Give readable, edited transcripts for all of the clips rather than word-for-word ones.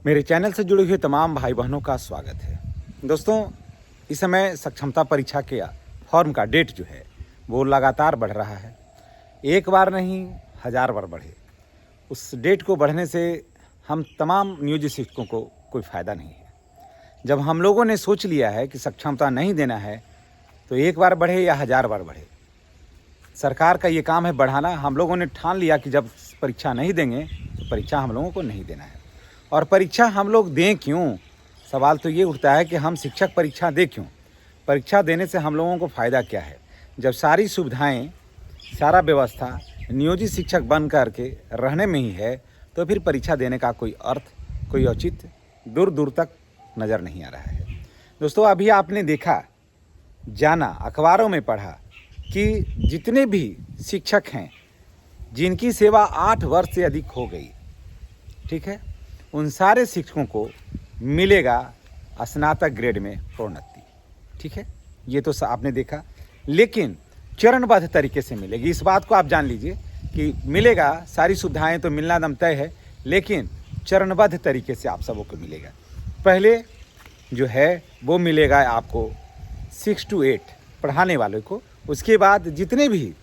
मेरे चैनल से जुड़े हुए तमाम भाई बहनों का स्वागत है। दोस्तों, इस समय सक्षमता परीक्षा के फॉर्म का डेट जो है वो लगातार बढ़ रहा है। एक बार नहीं, 1000 बार बढ़े। उस डेट को बढ़ने से हम तमाम नियोजित शिक्षकों को कोई फ़ायदा नहीं है। जब हम लोगों ने सोच लिया है कि सक्षमता नहीं देना है तो एक बार बढ़े या 1000 बार बढ़े, सरकार का ये काम है बढ़ाना। हम लोगों ने ठान लिया कि जब परीक्षा नहीं देंगे तो परीक्षा हम लोगों को नहीं देना है। और परीक्षा हम लोग दें क्यों? सवाल तो ये उठता है कि हम शिक्षक परीक्षा दें क्यों? परीक्षा देने से हम लोगों को फ़ायदा क्या है? जब सारी सुविधाएं, सारा व्यवस्था नियोजित शिक्षक बन कर के रहने में ही है तो फिर परीक्षा देने का कोई अर्थ, कोई औचित्य दूर दूर तक नज़र नहीं आ रहा है। दोस्तों, अभी आपने देखा, जाना, अखबारों में पढ़ा कि जितने भी शिक्षक हैं जिनकी सेवा 8 वर्ष से अधिक हो गई, ठीक है, उन सारे शिक्षकों को मिलेगा स्नातक ग्रेड में प्रोन्नति। ठीक है, ये तो आपने देखा, लेकिन चरणबद्ध तरीके से मिलेगी। इस बात को आप जान लीजिए कि मिलेगा, सारी सुविधाएं तो मिलना दम तय है, लेकिन चरणबद्ध तरीके से आप सबों को मिलेगा। पहले जो है वो मिलेगा आपको 6 to 8 पढ़ाने वालों को। उसके बाद जितने भी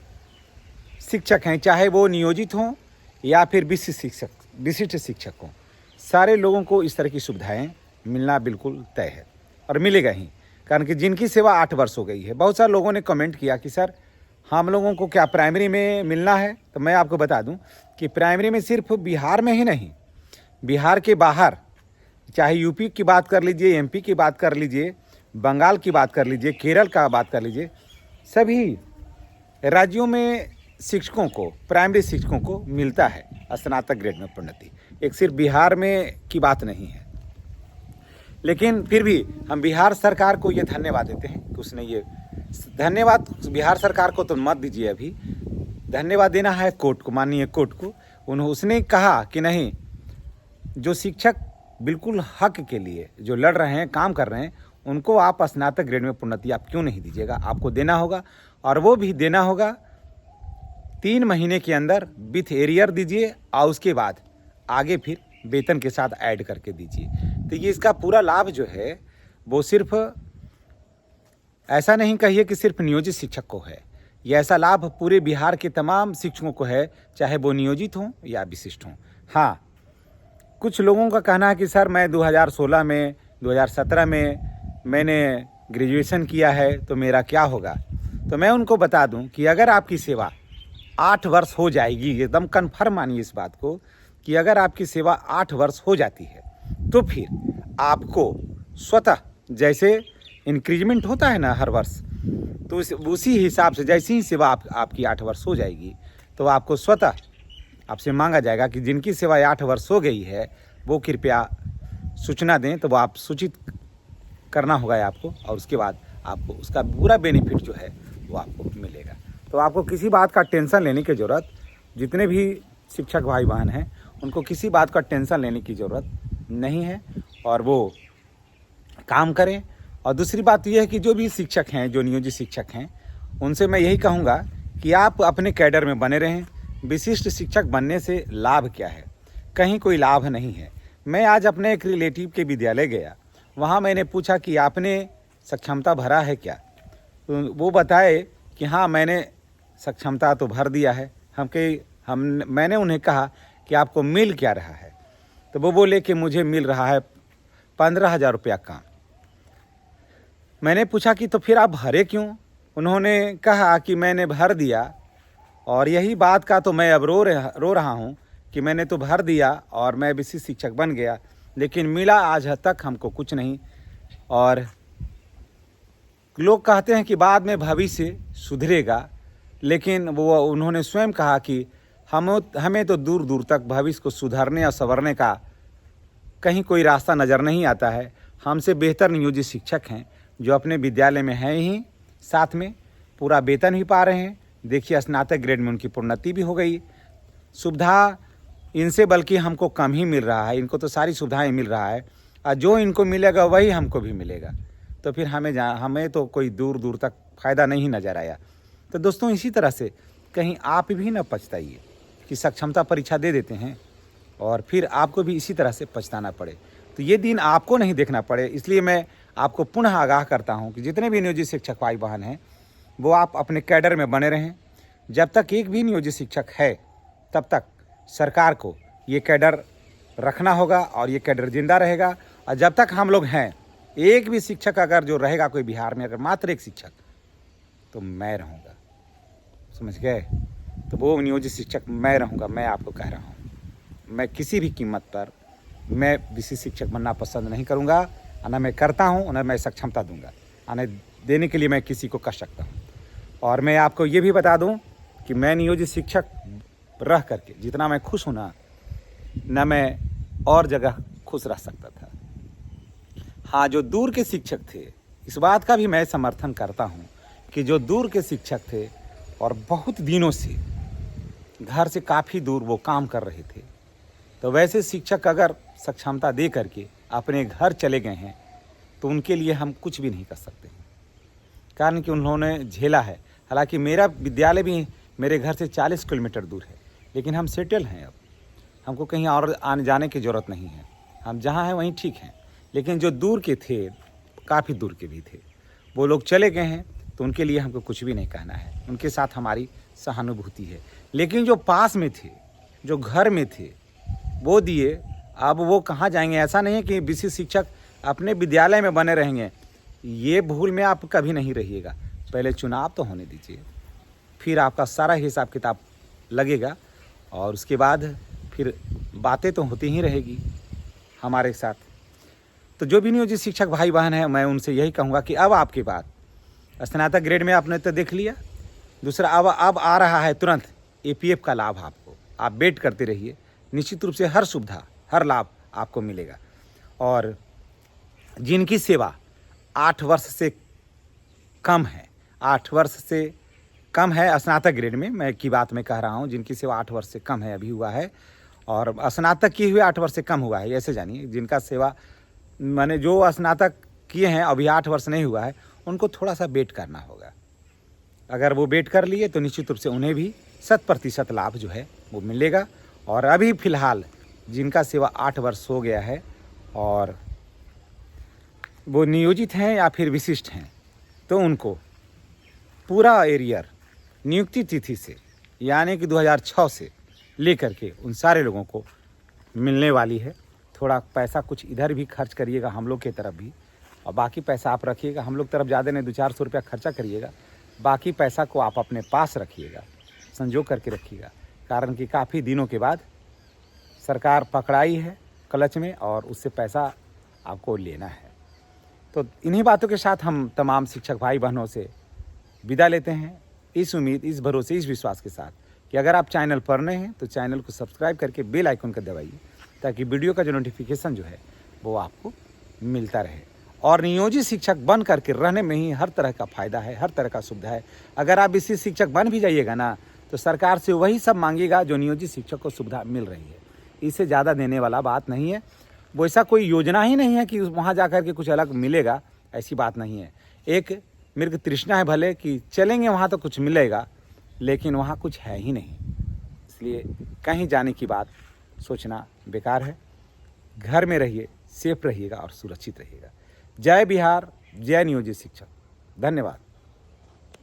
शिक्षक हैं, चाहे वो नियोजित हों या फिर विशिष्ट शिक्षक हों, सारे लोगों को इस तरह की सुविधाएं मिलना बिल्कुल तय है और मिलेगा ही। कारण कि जिनकी सेवा 8 वर्ष हो गई है। बहुत सारे लोगों ने कमेंट किया कि सर हम लोगों को क्या प्राइमरी में मिलना है? तो मैं आपको बता दूं कि प्राइमरी में सिर्फ बिहार में ही नहीं, बिहार के बाहर, चाहे यूपी की बात कर लीजिए, एमपी की बात कर लीजिए, बंगाल की बात कर लीजिए, केरल का बात कर लीजिए, सभी राज्यों में शिक्षकों को, प्राइमरी शिक्षकों को मिलता है स्नातक ग्रेड में प्रोन्नति। एक सिर्फ बिहार में की बात नहीं है। लेकिन फिर भी हम बिहार सरकार को ये धन्यवाद देते हैं कि उसने ये, धन्यवाद बिहार सरकार को तो मत दीजिए, अभी धन्यवाद देना है कोर्ट को, माननीय कोर्ट को। उसने कहा कि नहीं, जो शिक्षक बिल्कुल हक के लिए जो लड़ रहे हैं, काम कर रहे हैं, उनको आप स्नातक ग्रेड में प्रोन्नति आप क्यों नहीं दीजिएगा? आपको देना होगा, और वो भी देना होगा 3 महीने के अंदर विथ एरियर दीजिए, और उसके बाद आगे फिर वेतन के साथ ऐड करके दीजिए। तो ये इसका पूरा लाभ जो है वो सिर्फ, ऐसा नहीं कहिए कि सिर्फ नियोजित शिक्षक को है, ये ऐसा लाभ पूरे बिहार के तमाम शिक्षकों को है, चाहे वो नियोजित हों या विशिष्ट हों। हाँ, कुछ लोगों का कहना है कि सर मैं 2016 में, 2017 में मैंने ग्रेजुएशन किया है तो मेरा क्या होगा? तो मैं उनको बता दूं कि अगर आपकी सेवा 8 वर्ष हो जाएगी, एकदम कन्फर्म मानिए इस बात को, कि अगर आपकी सेवा 8 वर्ष हो जाती है तो फिर आपको स्वतः, जैसे इंक्रीजमेंट होता है ना हर वर्ष, तो उसी हिसाब से जैसी ही सेवा आपकी 8 वर्ष हो जाएगी तो आपको स्वतः आपसे मांगा जाएगा कि जिनकी सेवा 8 वर्ष हो गई है वो कृपया सूचना दें। तो वो आप सूचित करना होगा आपको, और उसके बाद आपको उसका पूरा बेनिफिट जो है वो आपको मिलेगा। तो आपको किसी बात का टेंशन लेने की ज़रूरत, जितने भी शिक्षक भाई बहन हैं उनको किसी बात का टेंशन लेने की ज़रूरत नहीं है, और वो काम करें। और दूसरी बात यह है कि जो भी शिक्षक हैं, जो नियोजित शिक्षक हैं, उनसे मैं यही कहूँगा कि आप अपने कैडर में बने रहें। विशिष्ट शिक्षक बनने से लाभ क्या है? कहीं कोई लाभ नहीं है। मैं आज अपने एक रिलेटिव के विद्यालय गया, वहाँ मैंने पूछा कि आपने सक्षमता भरा है क्या? तो वो बताए कि हाँ, मैंने सक्षमता तो भर दिया है। मैंने उन्हें कहा कि आपको मिल क्या रहा है? तो वो बोले कि मुझे मिल रहा है 15,000 रुपया काम। मैंने पूछा कि तो फिर आप भरे क्यों? उन्होंने कहा कि मैंने भर दिया, और यही बात का तो मैं अब रो रहा हूँ कि मैंने तो भर दिया और मैं विशिष्ट शिक्षक बन गया, लेकिन मिला आज तक हमको कुछ नहीं। और लोग कहते हैं कि बाद में भविष्य सुधरेगा, लेकिन वो उन्होंने स्वयं कहा कि हमें तो दूर दूर तक भविष्य को सुधारने और संवरने का कहीं कोई रास्ता नज़र नहीं आता है। हमसे बेहतर नियोजित शिक्षक हैं जो अपने विद्यालय में हैं ही, साथ में पूरा वेतन भी पा रहे हैं। देखिए, स्नातक ग्रेड में उनकी प्रोन्नति भी हो गई। सुविधा इनसे बल्कि हमको कम ही मिल रहा है, इनको तो सारी सुविधाएं मिल रहा है, और जो इनको मिलेगा वही हमको भी मिलेगा। तो फिर हमें तो कोई दूर दूर तक फ़ायदा नहीं नज़र आया। तो दोस्तों, इसी तरह से कहीं आप भी ना पछताइए कि सक्षमता परीक्षा दे देते हैं और फिर आपको भी इसी तरह से पछताना पड़े। तो ये दिन आपको नहीं देखना पड़े, इसलिए मैं आपको पुनः आगाह करता हूँ कि जितने भी नियोजित शिक्षक भाई बहन हैं वो आप अपने कैडर में बने रहें। जब तक एक भी नियोजित शिक्षक है तब तक सरकार को ये कैडर रखना होगा और ये कैडर जिंदा रहेगा। और जब तक हम लोग हैं, एक भी शिक्षक अगर जो रहेगा कोई बिहार में, अगर मात्र एक शिक्षक, तो मैं रहूँगा, समझ गए? तो वो नियोजित शिक्षक मैं रहूँगा। मैं आपको कह रहा हूँ, मैं किसी भी कीमत पर मैं विशिष्ट शिक्षक बनना पसंद नहीं करूँगा, और न मैं करता हूँ, न मैं सक्षमता दूंगा, और देने के लिए मैं किसी को कर सकता हूँ। और मैं आपको ये भी बता दूँ कि मैं नियोजित शिक्षक रह करके जितना मैं खुश हूँ न मैं और जगह खुश रह सकता था। हाँ, जो दूर के शिक्षक थे, इस बात का भी मैं समर्थन करता हूँ कि जो दूर के शिक्षक थे और बहुत दिनों से घर से काफ़ी दूर वो काम कर रहे थे, तो वैसे शिक्षक अगर सक्षमता दे करके अपने घर चले गए हैं तो उनके लिए हम कुछ भी नहीं कर सकते, कारण कि उन्होंने झेला है। हालांकि मेरा विद्यालय भी मेरे घर से 40 किलोमीटर दूर है, लेकिन हम सेटल हैं, अब हमको कहीं और आने जाने की ज़रूरत नहीं है, हम जहाँ हैं वहीं ठीक हैं। लेकिन जो दूर के थे, काफ़ी दूर के भी थे, वो लोग चले गए हैं, तो उनके लिए हमको कुछ भी नहीं कहना है, उनके साथ हमारी सहानुभूति है। लेकिन जो पास में थे, जो घर में थे, वो दिए, अब वो कहाँ जाएंगे? ऐसा नहीं है कि विशिष्ट शिक्षक अपने विद्यालय में बने रहेंगे, ये भूल में आप कभी नहीं रहिएगा। पहले चुनाव तो होने दीजिए, फिर आपका सारा हिसाब किताब लगेगा, और उसके बाद फिर बातें तो होती ही रहेगी हमारे साथ। तो जो भी नियोजित शिक्षक भाई बहन हैं, मैं उनसे यही कहूँगा कि अब आपके बाद स्नातक ग्रेड में आपने तो देख लिया, दूसरा अब आ रहा है तुरंत APF का लाभ आपको। आप वेट करते रहिए, निश्चित रूप से हर सुविधा, हर लाभ आपको मिलेगा। और जिनकी सेवा 8 वर्ष से कम है, 8 वर्ष से कम है स्नातक ग्रेड में, मैं की बात मैं कह रहा हूँ, जिनकी सेवा 8 वर्ष से कम है, अभी हुआ है, और स्नातक किए हुए 8 वर्ष से कम हुआ है, ऐसे जानिए। जिनका सेवा माने जो स्नातक किए हैं अभी 8 वर्ष नहीं हुआ है, उनको थोड़ा सा वेट करना होगा। अगर वो वेट कर लिए तो निश्चित रूप से उन्हें भी 100% लाभ जो है वो मिलेगा। और अभी फ़िलहाल जिनका सेवा 8 वर्ष हो गया है और वो नियोजित हैं या फिर विशिष्ट हैं, तो उनको पूरा एरियर नियुक्ति तिथि से, यानी कि 2006 से लेकर के उन सारे लोगों को मिलने वाली है। थोड़ा पैसा कुछ इधर भी खर्च करिएगा हम लोग की तरफ भी, और बाकी पैसा आप रखिएगा, हम लोग तरफ ज़्यादा नहीं, 200-400 रुपया खर्चा करिएगा, बाकी पैसा को आप अपने पास रखिएगा, संजो करके रखिएगा। कारण कि काफ़ी दिनों के बाद सरकार पकड़ाई है क्लच में, और उससे पैसा आपको लेना है। तो इन्हीं बातों के साथ हम तमाम शिक्षक भाई बहनों से विदा लेते हैं, इस उम्मीद, इस भरोसे, इस विश्वास के साथ कि अगर आप चैनल पर नए हैं तो चैनल को सब्सक्राइब करके बेल आइकन को दबाइए, ताकि वीडियो का जो नोटिफिकेशन जो है वो आपको मिलता रहे। और नियोजित शिक्षक बन करके रहने में ही हर तरह का फ़ायदा है, हर तरह का सुविधा है। अगर आप विशिष्ट शिक्षक बन भी जाइएगा ना, तो सरकार से वही सब मांगेगा जो नियोजित शिक्षक को सुविधा मिल रही है, इससे ज़्यादा देने वाला बात नहीं है। वो ऐसा कोई योजना ही नहीं है कि वहाँ जा कर के कुछ अलग मिलेगा, ऐसी बात नहीं है। एक मृग तृष्णा है भले कि चलेंगे वहाँ तो कुछ मिलेगा, लेकिन वहाँ कुछ है ही नहीं, इसलिए कहीं जाने की बात सोचना बेकार है। घर में रहिए, सेफ रहिएगा और सुरक्षित रहिएगा। जय बिहार, जय नियोजित शिक्षक। धन्यवाद।